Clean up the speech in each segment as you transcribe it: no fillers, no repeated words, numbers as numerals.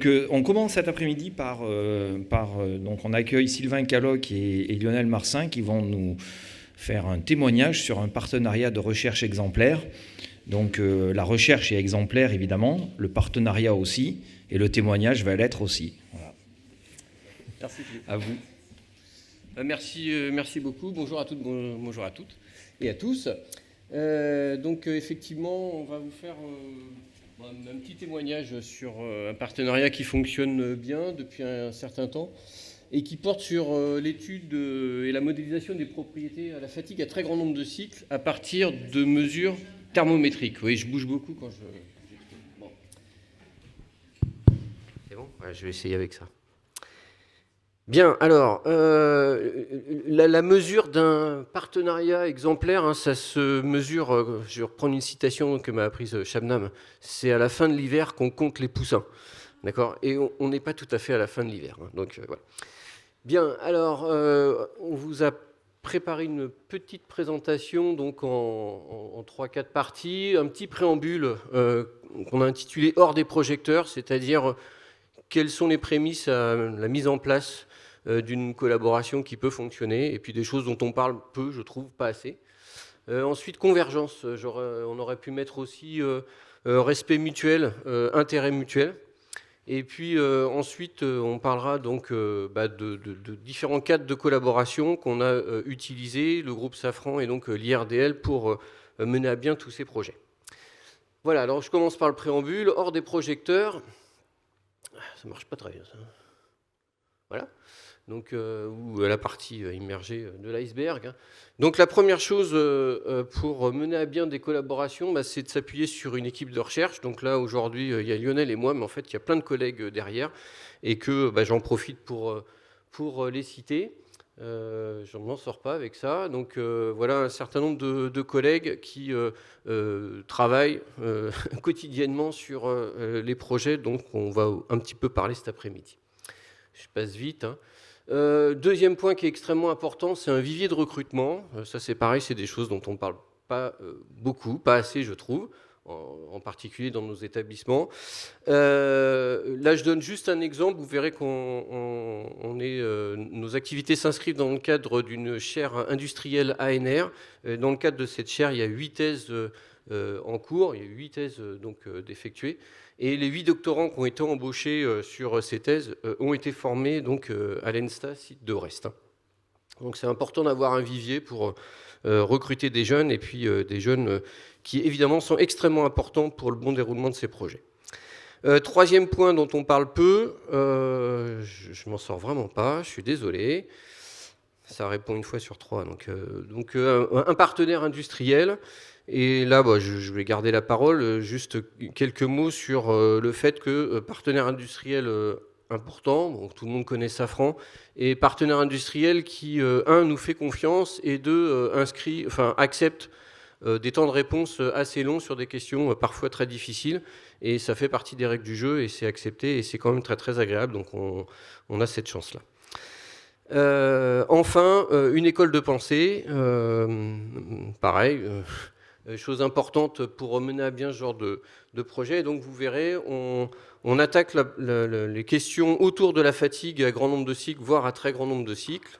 Donc, on commence cet après-midi donc on accueille Sylvain Caloc et Lionel Marcin qui vont nous faire un témoignage sur un partenariat de recherche exemplaire. Donc, la recherche est exemplaire, évidemment, le partenariat aussi, et le témoignage va l'être aussi. Voilà. Merci Philippe. À vous. Merci beaucoup. Bonjour à toutes, bonjour à toutes et à tous. Donc, effectivement, on va vous faire un petit témoignage sur un partenariat qui fonctionne bien depuis un certain temps et qui porte sur l'étude et la modélisation des propriétés à la fatigue à très grand nombre de cycles à partir de mesures thermométriques. Oui, je bouge beaucoup quand je... Bon. C'est bon ? Ouais, je vais essayer avec ça. Bien, alors, la mesure d'un partenariat exemplaire, hein, ça se mesure, je vais reprendre une citation que m'a apprise Shabnam, c'est à la fin de l'hiver qu'on compte les poussins, d'accord ? Et on n'est pas tout à fait à la fin de l'hiver, hein, donc voilà. Bien, alors, on vous a préparé une petite présentation donc en 3-4 parties, un petit préambule qu'on a intitulé « Hors des projecteurs », c'est-à-dire quelles sont les prémices à la mise en place d'une collaboration qui peut fonctionner, et puis des choses dont on parle peu, je trouve, pas assez. Ensuite, convergence, on aurait pu mettre aussi respect mutuel, intérêt mutuel. Et puis ensuite, on parlera donc de différents cadres de collaboration qu'on a utilisés, le groupe Safran et donc l'IRDL, pour mener à bien tous ces projets. Voilà, alors je commence par le préambule. Hors des projecteurs, ça marche pas très bien, ça. Voilà. Donc, ou la partie immergée de l'iceberg. Donc la première chose pour mener à bien des collaborations, c'est de s'appuyer sur une équipe de recherche. Donc là, aujourd'hui, il y a Lionel et moi, mais en fait, il y a plein de collègues derrière, et que j'en profite pour les citer. Je ne m'en sors pas avec ça. Donc voilà un certain nombre de collègues qui travaillent quotidiennement sur les projets dont on va un petit peu parler cet après-midi. Je passe vite, hein. Deuxième point qui est extrêmement important, c'est un vivier de recrutement. Ça, c'est pareil, c'est des choses dont on ne parle pas beaucoup, pas assez, je trouve, en particulier dans nos établissements. Là, je donne juste un exemple. Vous verrez nos activités s'inscrivent dans le cadre d'une chaire industrielle ANR. Dans le cadre de cette chaire, il y a 8 thèses en cours, il y a 8 thèses d'effectuer. Et les 8 doctorants qui ont été embauchés sur ces thèses ont été formés donc, à l'ENSTA, site de Brest. Donc c'est important d'avoir un vivier pour recruter des jeunes, et puis des jeunes qui évidemment sont extrêmement importants pour le bon déroulement de ces projets. Troisième point dont on parle peu, je m'en sors vraiment pas, je suis désolé. Ça répond une fois sur 3. Donc un partenaire industriel. Et là, je vais garder la parole. Juste quelques mots sur le fait que partenaire industriel important, donc tout le monde connaît Safran, et partenaire industriel qui, nous fait confiance, et accepte des temps de réponse assez longs sur des questions parfois très difficiles. Et ça fait partie des règles du jeu, et c'est accepté, et c'est quand même très, très agréable. Donc on a cette chance-là. Enfin, une école de pensée, pareil, chose importante pour mener à bien ce genre de projet. Donc vous verrez, on attaque les questions autour de la fatigue à grand nombre de cycles, voire à très grand nombre de cycles.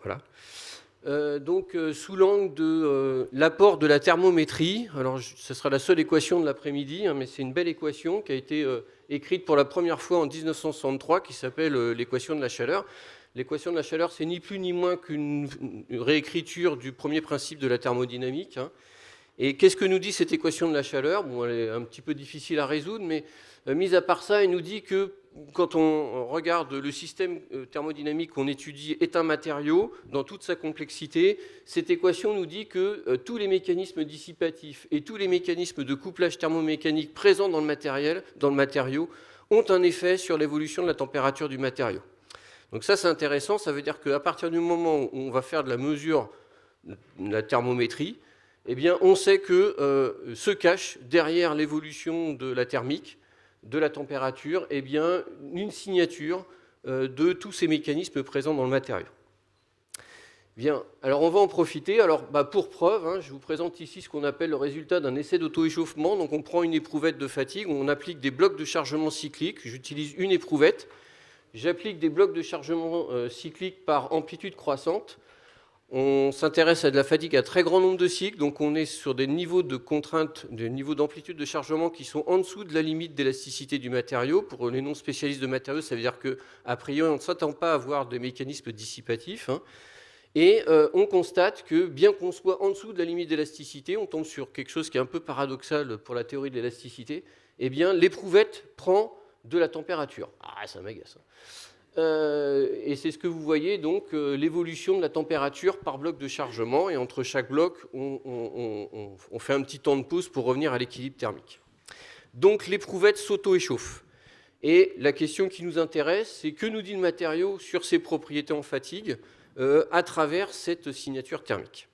Voilà. Donc sous l'angle de l'apport de la thermométrie, alors ce sera la seule équation de l'après-midi, mais c'est une belle équation qui a été écrite pour la première fois en 1963, qui s'appelle l'équation de la chaleur. L'équation de la chaleur, c'est ni plus ni moins qu'une réécriture du premier principe de la thermodynamique. Et qu'est-ce que nous dit cette équation de la chaleur ? Bon, elle est un petit peu difficile à résoudre, mais mis à part ça, elle nous dit que quand on regarde le système thermodynamique qu'on étudie est un matériau dans toute sa complexité. Cette équation nous dit que tous les mécanismes dissipatifs et tous les mécanismes de couplage thermomécanique présents dans le matériau ont un effet sur l'évolution de la température du matériau. Donc ça, c'est intéressant. Ça veut dire qu'à partir du moment où on va faire de la mesure de la thermométrie, eh bien, on sait que se cache derrière l'évolution de la thermique, de la température, eh bien, une signature de tous ces mécanismes présents dans le matériau. Bien, alors on va en profiter. Alors pour preuve, hein, je vous présente ici ce qu'on appelle le résultat d'un essai d'auto-échauffement. Donc on prend une éprouvette de fatigue, on applique des blocs de chargement cyclique. J'utilise une éprouvette. J'applique des blocs de chargement cyclique par amplitude croissante. On s'intéresse à de la fatigue à très grand nombre de cycles, donc on est sur des niveaux de contrainte, des niveaux d'amplitude de chargement qui sont en dessous de la limite d'élasticité du matériau. Pour les non spécialistes de matériaux, ça veut dire qu'a priori, on ne s'attend pas à avoir des mécanismes dissipatifs. Hein. Et on constate que bien qu'on soit en dessous de la limite d'élasticité, on tombe sur quelque chose qui est un peu paradoxal pour la théorie de l'élasticité, eh bien l'éprouvette prend de la température. Ah, ça m'agace. Et c'est ce que vous voyez, donc, l'évolution de la température par bloc de chargement. Et entre chaque bloc, on fait un petit temps de pause pour revenir à l'équilibre thermique. Donc l'éprouvette s'auto-échauffe. Et la question qui nous intéresse, c'est que nous dit le matériau sur ses propriétés en fatigue à travers cette signature thermique.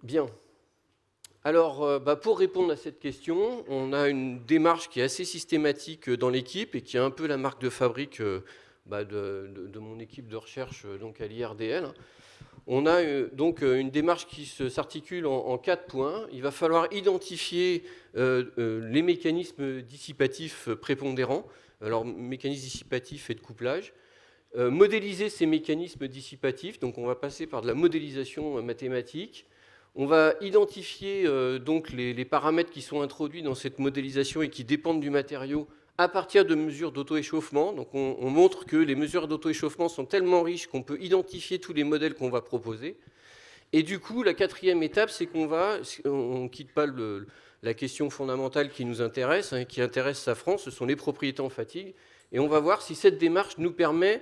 Bien. Alors, pour répondre à cette question, on a une démarche qui est assez systématique dans l'équipe et qui est un peu la marque de fabrique de mon équipe de recherche donc à l'IRDL. On a donc une démarche qui s'articule en 4 points. Il va falloir identifier les mécanismes dissipatifs prépondérants, alors mécanismes dissipatifs et de couplage, modéliser ces mécanismes dissipatifs, donc on va passer par de la modélisation mathématique. On va identifier donc les paramètres qui sont introduits dans cette modélisation et qui dépendent du matériau à partir de mesures d'auto-échauffement. Donc on montre que les mesures d'auto-échauffement sont tellement riches qu'on peut identifier tous les modèles qu'on va proposer. Et du coup, la 4e étape, c'est qu'on ne quitte pas la question fondamentale qui nous intéresse, hein, qui intéresse Safran, ce sont les propriétés en fatigue. Et on va voir si cette démarche nous permet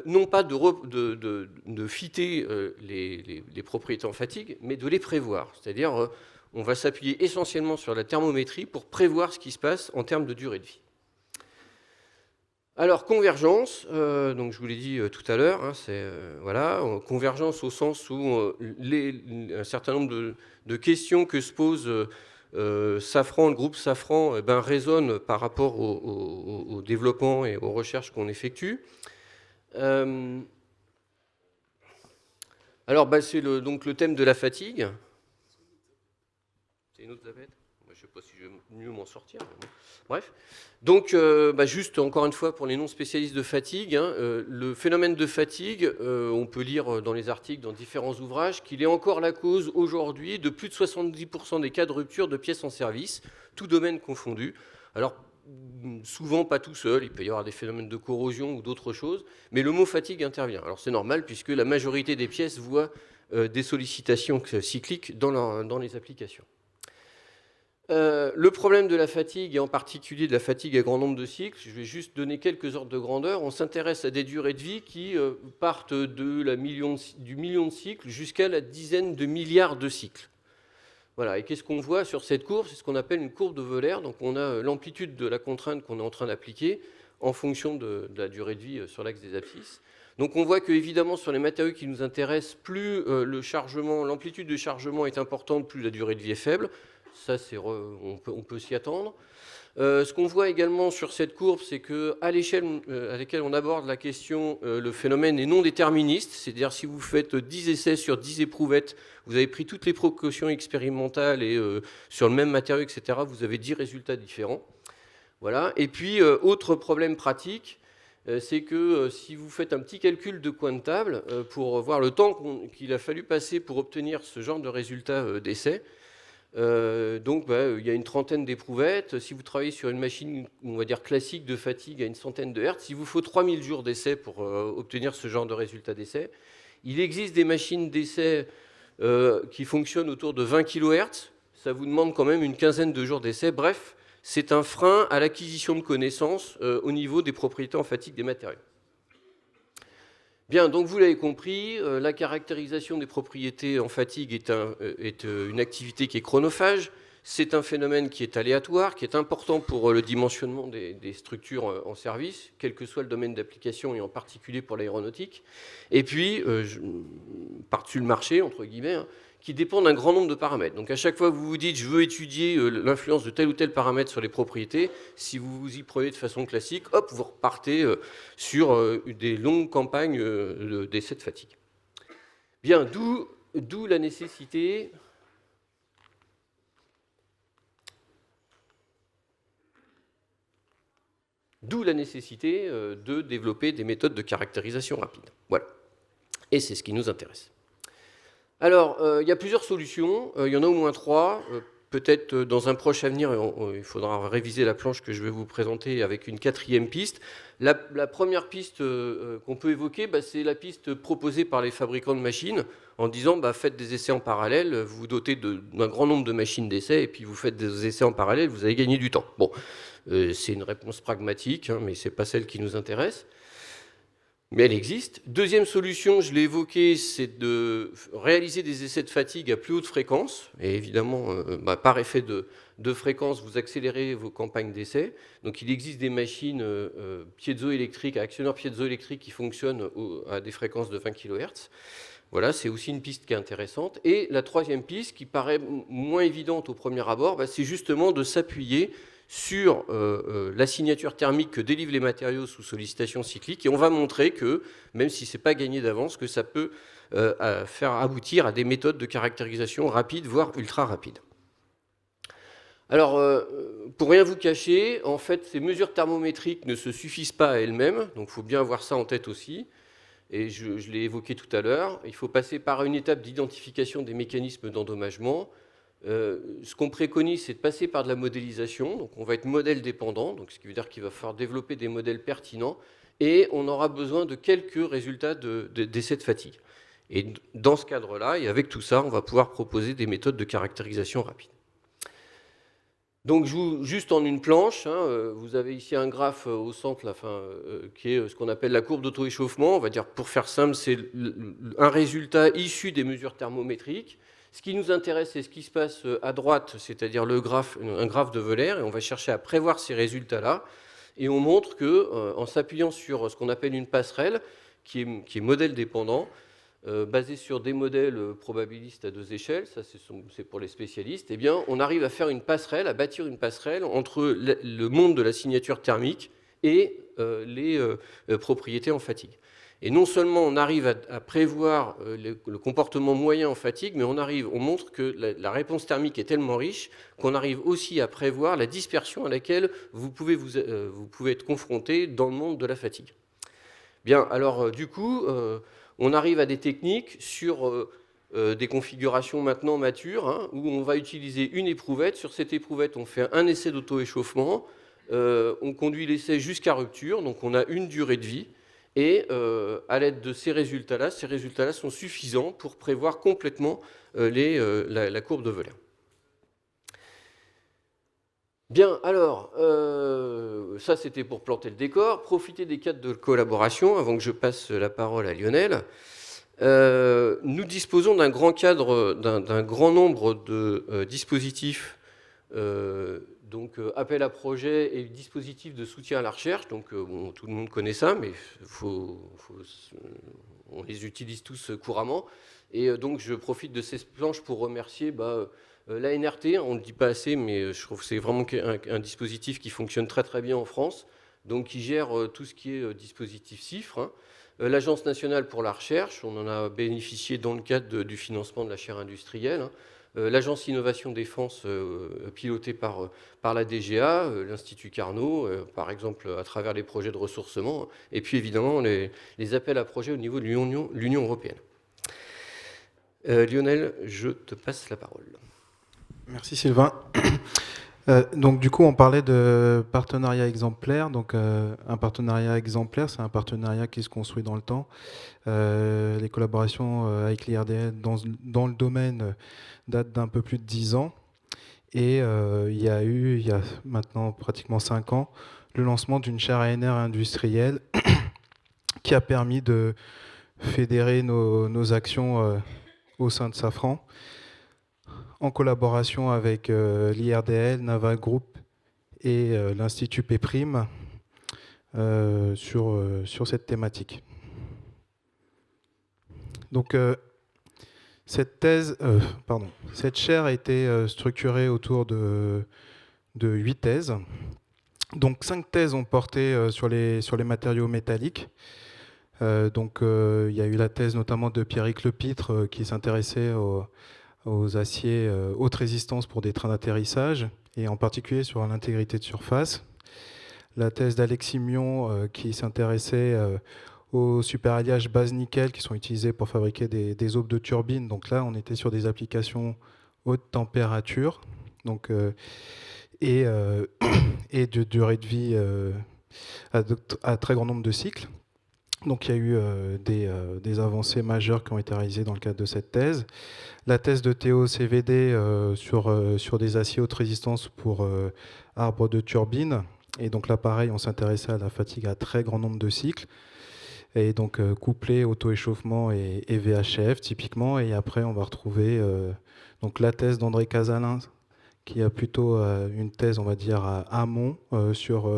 non pas de fitter les propriétés en fatigue, mais de les prévoir. C'est-à-dire, on va s'appuyer essentiellement sur la thermométrie pour prévoir ce qui se passe en termes de durée de vie. Alors, convergence, donc je vous l'ai dit tout à l'heure, hein, voilà, convergence au sens où un certain nombre de questions que se pose Safran, le groupe Safran, résonne par rapport au développement et aux recherches qu'on effectue. Alors, c'est donc le thème de la fatigue. C'est une autre zapette. Je ne sais pas si je vais mieux m'en sortir. Mais bon. Bref. Donc, juste encore une fois, pour les non spécialistes de fatigue, hein, le phénomène de fatigue, on peut lire dans les articles, dans différents ouvrages, qu'il est encore la cause aujourd'hui de plus de 70% des cas de rupture de pièces en service, tout domaine confondu. Alors, souvent pas tout seul, il peut y avoir des phénomènes de corrosion ou d'autres choses, mais le mot fatigue intervient. Alors c'est normal puisque la majorité des pièces voient des sollicitations cycliques dans les applications. Le problème de la fatigue, et en particulier de la fatigue à grand nombre de cycles, je vais juste donner quelques ordres de grandeur. On s'intéresse à des durées de vie qui partent du million de cycles jusqu'à la dizaine de milliards de cycles. Voilà, et qu'est-ce qu'on voit sur cette courbe? C'est ce qu'on appelle une courbe de Wöhler. Donc on a l'amplitude de la contrainte qu'on est en train d'appliquer en fonction de la durée de vie sur l'axe des abscisses. Donc on voit que évidemment sur les matériaux qui nous intéressent, plus l'amplitude de chargement est importante, plus la durée de vie est faible. Ça, on peut s'y attendre. Ce qu'on voit également sur cette courbe, c'est qu'à l'échelle à laquelle on aborde la question, le phénomène est non déterministe. C'est-à-dire si vous faites 10 essais sur 10 éprouvettes, vous avez pris toutes les précautions expérimentales et sur le même matériau, etc., vous avez 10 résultats différents. Voilà. Et puis, autre problème pratique, c'est que si vous faites un petit calcul de coin de table pour voir le temps qu'il a fallu passer pour obtenir ce genre de résultat d'essai, donc il y a une trentaine d'éprouvettes. Si vous travaillez sur une machine, on va dire classique de fatigue à une centaine de hertz, il vous faut 3000 jours d'essai pour obtenir ce genre de résultat d'essai. Il existe des machines d'essai qui fonctionnent autour de 20 kHz. Ça vous demande quand même une quinzaine de jours d'essai. Bref, c'est un frein à l'acquisition de connaissances au niveau des propriétés en fatigue des matériaux. Bien, donc vous l'avez compris, la caractérisation des propriétés en fatigue est une activité qui est chronophage. C'est un phénomène qui est aléatoire, qui est important pour le dimensionnement des structures en service, quel que soit le domaine d'application et en particulier pour l'aéronautique. Et puis, par-dessus le marché, entre guillemets, hein, qui dépend d'un grand nombre de paramètres. Donc à chaque fois que vous vous dites je veux étudier l'influence de tel ou tel paramètre sur les propriétés, si vous vous y prenez de façon classique, hop, vous repartez sur des longues campagnes d'essais de fatigue. Bien, d'où la nécessité... D'où la nécessité de développer des méthodes de caractérisation rapide. Voilà. Et c'est ce qui nous intéresse. Alors, il y a plusieurs solutions. Il y en a au moins 3. Peut-être dans un proche avenir, il faudra réviser la planche que je vais vous présenter avec une 4e piste. La première piste qu'on peut évoquer, c'est la piste proposée par les fabricants de machines en disant faites des essais en parallèle, vous vous dotez d'un grand nombre de machines d'essais et puis vous faites des essais en parallèle, vous allez gagner du temps. Bon, c'est une réponse pragmatique, mais ce n'est pas celle qui nous intéresse. Mais elle existe. Deuxième solution, je l'ai évoqué, c'est de réaliser des essais de fatigue à plus haute fréquence. Et évidemment, par effet de fréquence, vous accélérez vos campagnes d'essais. Donc il existe des machines piézoélectriques, à actionneurs piézoélectriques qui fonctionnent à des fréquences de 20 kHz. Voilà, c'est aussi une piste qui est intéressante. Et la troisième piste, qui paraît moins évidente au premier abord, c'est justement de s'appuyer sur la signature thermique que délivrent les matériaux sous sollicitation cyclique. Et on va montrer que, même si ce n'est pas gagné d'avance, que ça peut faire aboutir à des méthodes de caractérisation rapides, voire ultra rapides. Alors, pour rien vous cacher, en fait, ces mesures thermométriques ne se suffisent pas à elles-mêmes, donc il faut bien avoir ça en tête aussi. Et je l'ai évoqué tout à l'heure, il faut passer par une étape d'identification des mécanismes d'endommagement. Ce qu'on préconise, c'est de passer par de la modélisation. Donc on va être modèle dépendant, donc ce qui veut dire qu'il va falloir développer des modèles pertinents, et on aura besoin de quelques résultats d'essais de fatigue. Et dans ce cadre-là, et avec tout ça, on va pouvoir proposer des méthodes de caractérisation rapide. Donc juste en une planche, vous avez ici un graphe au centre, qui est ce qu'on appelle la courbe d'auto-échauffement. On va dire, pour faire simple, c'est un résultat issu des mesures thermométriques. Ce qui nous intéresse, c'est ce qui se passe à droite, c'est-à-dire un graphe de Wöhler, et on va chercher à prévoir ces résultats-là. Et on montre qu'en s'appuyant sur ce qu'on appelle une passerelle, qui est modèle dépendant, basé sur des modèles probabilistes à 2 échelles, ça c'est pour les spécialistes, eh bien, on arrive à faire une passerelle, à bâtir une passerelle entre le monde de la signature thermique et les propriétés en fatigue. Et non seulement on arrive à prévoir le comportement moyen en fatigue, mais on montre que la réponse thermique est tellement riche qu'on arrive aussi à prévoir la dispersion à laquelle vous pouvez être confronté dans le monde de la fatigue. Bien, alors du coup, on arrive à des techniques sur des configurations maintenant matures, où on va utiliser une éprouvette. Sur cette éprouvette, on fait un essai d'auto-échauffement, on conduit l'essai jusqu'à rupture, donc on a une durée de vie. Et à l'aide de ces résultats-là sont suffisants pour prévoir complètement la courbe de Wöhler. Bien, alors, ça c'était pour planter le décor. Profitez des cadres de collaboration avant que je passe la parole à Lionel. Nous disposons d'un grand cadre, d'un grand nombre de dispositifs, donc appel à projet et dispositifs de soutien à la recherche. Donc bon, tout le monde connaît ça, mais on les utilise tous couramment. Et donc je profite de ces planches pour remercier la NRT, on ne le dit pas assez, mais je trouve que c'est vraiment un dispositif qui fonctionne très très bien en France, donc qui gère tout ce qui est dispositif CIFRE. L'Agence nationale pour la recherche, on en a bénéficié dans le cadre du financement de la chaire industrielle. L'Agence Innovation Défense, pilotée par la DGA, l'Institut Carnot, par exemple à travers les projets de ressourcement, et puis évidemment les appels à projets au niveau de l'Union européenne. Lionel, je te passe la parole. Merci Sylvain. Donc du coup, on parlait de partenariat exemplaire. Donc un partenariat exemplaire, c'est un partenariat qui se construit dans le temps. Les collaborations avec l'IRDL dans le domaine datent d'un peu plus de 10 ans. Et il y a maintenant pratiquement 5 ans, le lancement d'une chaire ANR industrielle qui a permis de fédérer nos actions au sein de Safran, en collaboration avec l'IRDL, Naval Group et l'Institut Péprime sur cette thématique. Donc, Cette chaire a été structurée autour de 8 thèses. Donc 5 thèses ont porté sur les matériaux métalliques. Il y a eu la thèse notamment de Pierrick Lepitre qui s'intéressait aux aciers haute résistance pour des trains d'atterrissage, et en particulier sur l'intégrité de surface. La thèse d'Alexis Mion qui s'intéressait aux superalliages base nickel qui sont utilisés pour fabriquer des aubes de turbines. Donc là, on était sur des applications haute température et de durée de vie à très grand nombre de cycles. Donc il y a eu des avancées majeures qui ont été réalisées dans le cadre de cette thèse. La thèse de Théo CVD sur des aciers haute résistance pour arbres de turbine. Et donc là, pareil, on s'intéressait à la fatigue à très grand nombre de cycles. Et donc couplé auto-échauffement et VHF typiquement. Et après, on va retrouver donc la thèse d'André Casalin, qui a plutôt une thèse, on va dire, amont sur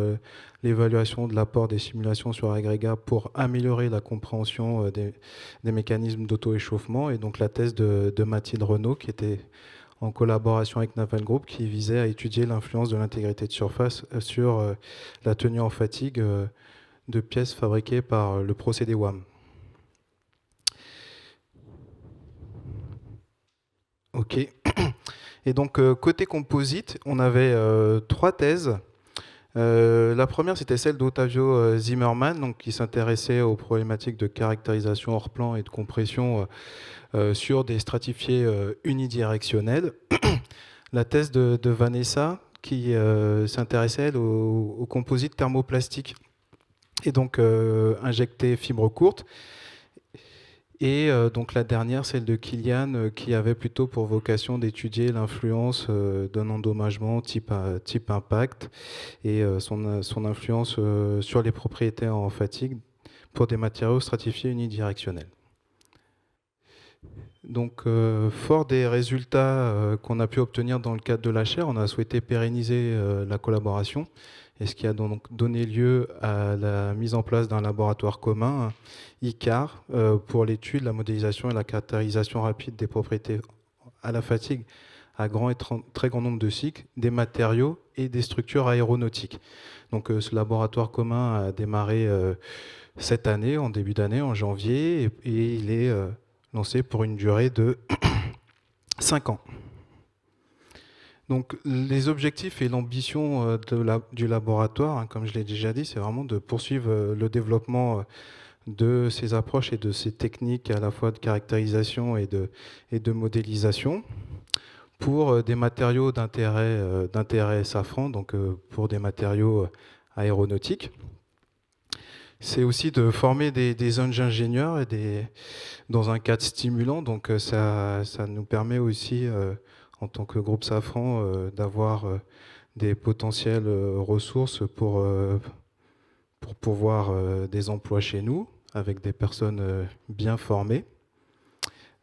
l'évaluation de l'apport des simulations sur agrégat pour améliorer la compréhension des mécanismes d'auto-échauffement. Et donc la thèse de Mathilde Renaud, qui était en collaboration avec Naval Group, qui visait à étudier l'influence de l'intégrité de surface sur la tenue en fatigue de pièces fabriquées par le procédé WAM. Ok. Et donc, côté composite, on avait 3 thèses. La première, c'était celle d'Ottavio Zimmermann, donc, qui s'intéressait aux problématiques de caractérisation hors plan et de compression sur des stratifiés unidirectionnels. La thèse de Vanessa, qui s'intéressait, elle, aux composites thermoplastiques, et donc injecter fibres courtes. Et donc la dernière, celle de Kilian, qui avait plutôt pour vocation d'étudier l'influence d'un endommagement type impact et son influence sur les propriétés en fatigue pour des matériaux stratifiés unidirectionnels. Donc, fort des résultats qu'on a pu obtenir dans le cadre de la chaire, on a souhaité pérenniser la collaboration, et ce qui a donc donné lieu à la mise en place d'un laboratoire commun, ICAR, pour l'étude, la modélisation et la caractérisation rapide des propriétés à la fatigue à grand et très grand nombre de cycles, des matériaux et des structures aéronautiques. Donc ce laboratoire commun a démarré cette année, en début d'année, en janvier, et il est lancé pour une durée de 5 ans. Donc les objectifs et l'ambition du laboratoire, comme je l'ai déjà dit, c'est vraiment de poursuivre le développement de ces approches et de ces techniques à la fois de caractérisation et de modélisation pour des matériaux d'intérêt Safran, donc pour des matériaux aéronautiques. C'est aussi de former des jeunes ingénieurs dans un cadre stimulant, donc ça nous permet aussi en tant que groupe Safran, d'avoir des potentielles ressources pour pourvoir des emplois chez nous, avec des personnes bien formées.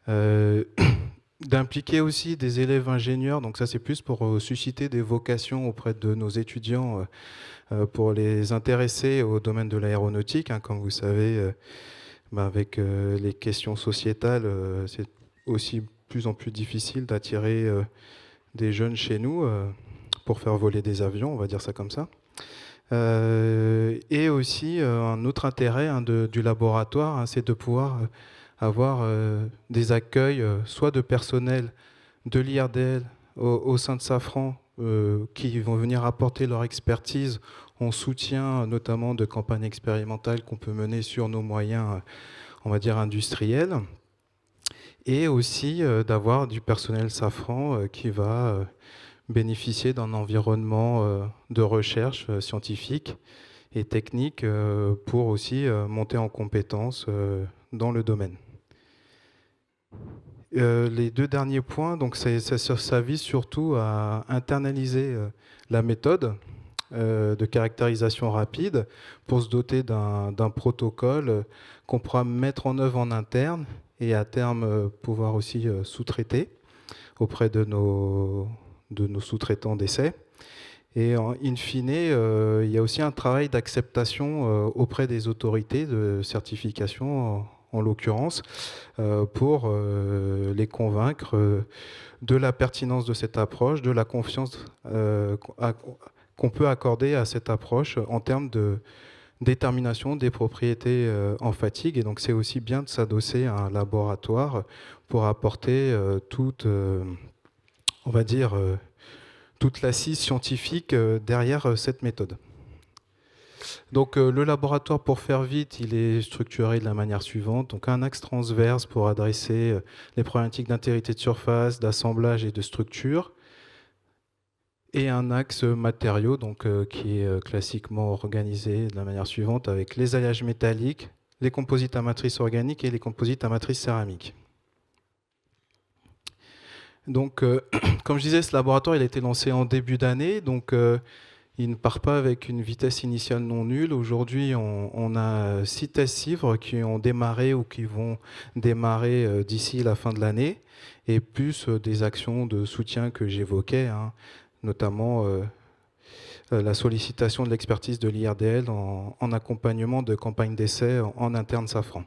D'impliquer aussi des élèves ingénieurs, donc ça c'est plus pour susciter des vocations auprès de nos étudiants, pour les intéresser au domaine de l'aéronautique. Comme vous savez, avec les questions sociétales, c'est aussi plus en plus difficile d'attirer des jeunes chez nous pour faire voler des avions, on va dire ça comme ça. Et aussi un autre intérêt du laboratoire, c'est de pouvoir avoir des accueils soit de personnel de l'IRDL au sein de Safran qui vont venir apporter leur expertise en soutien notamment de campagnes expérimentales qu'on peut mener sur nos moyens, on va dire, industriels. Et aussi d'avoir du personnel Safran qui va bénéficier d'un environnement de recherche scientifique et technique pour aussi monter en compétences dans le domaine. Les 2 derniers points, donc ça vise surtout à internaliser la méthode de caractérisation rapide pour se doter d'un protocole qu'on pourra mettre en œuvre en interne et à terme pouvoir aussi sous-traiter auprès de nos sous-traitants d'essai. Et in fine, il y a aussi un travail d'acceptation auprès des autorités de certification en l'occurrence, pour les convaincre de la pertinence de cette approche, de la confiance qu'on peut accorder à cette approche en termes de détermination des propriétés en fatigue. Et donc c'est aussi bien de s'adosser à un laboratoire pour apporter on va dire, toute l'assise scientifique derrière cette méthode. Donc le laboratoire, pour faire vite, il est structuré de la manière suivante. Donc un axe transverse pour adresser les problématiques d'intégrité de surface, d'assemblage et de structure. Et un axe matériaux, donc, qui est classiquement organisé de la manière suivante avec les alliages métalliques, les composites à matrice organique et les composites à matrice céramique. Donc, comme je disais, ce laboratoire il a été lancé en début d'année, donc il ne part pas avec une vitesse initiale non nulle. Aujourd'hui, on a 6 tests CIVRE qui ont démarré ou qui vont démarrer d'ici la fin de l'année, et plus des actions de soutien que j'évoquais, hein, notamment la sollicitation de l'expertise de l'IRDL en accompagnement de campagnes d'essai en interne Safran.